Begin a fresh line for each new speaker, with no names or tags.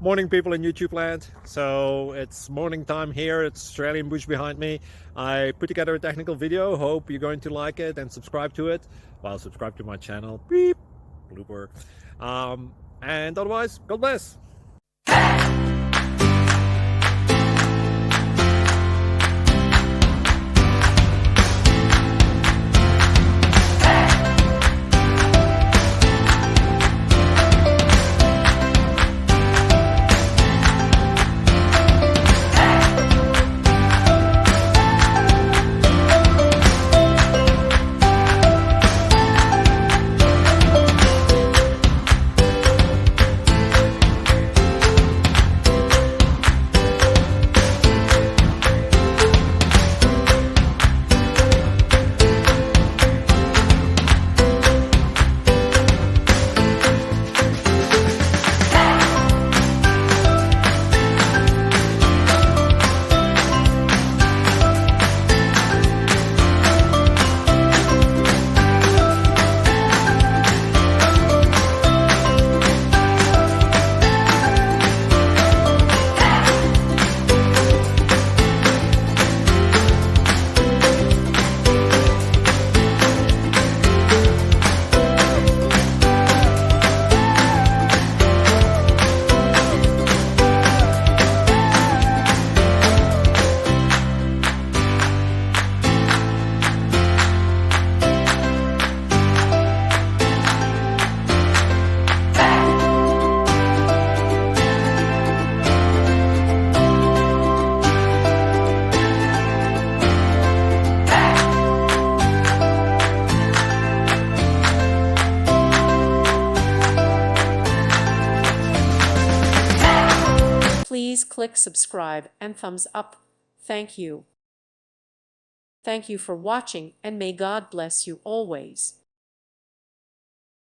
Morning, people in YouTube land. So it's morning time here. It's Australian bush behind me. I put together a technical video. Hope you're going to like it and subscribe to it. Well, subscribe to my channel. Beep. Blooper. And otherwise, God bless.
Please click subscribe and thumbs up. Thank you. Thank you for watching, and may God bless you always.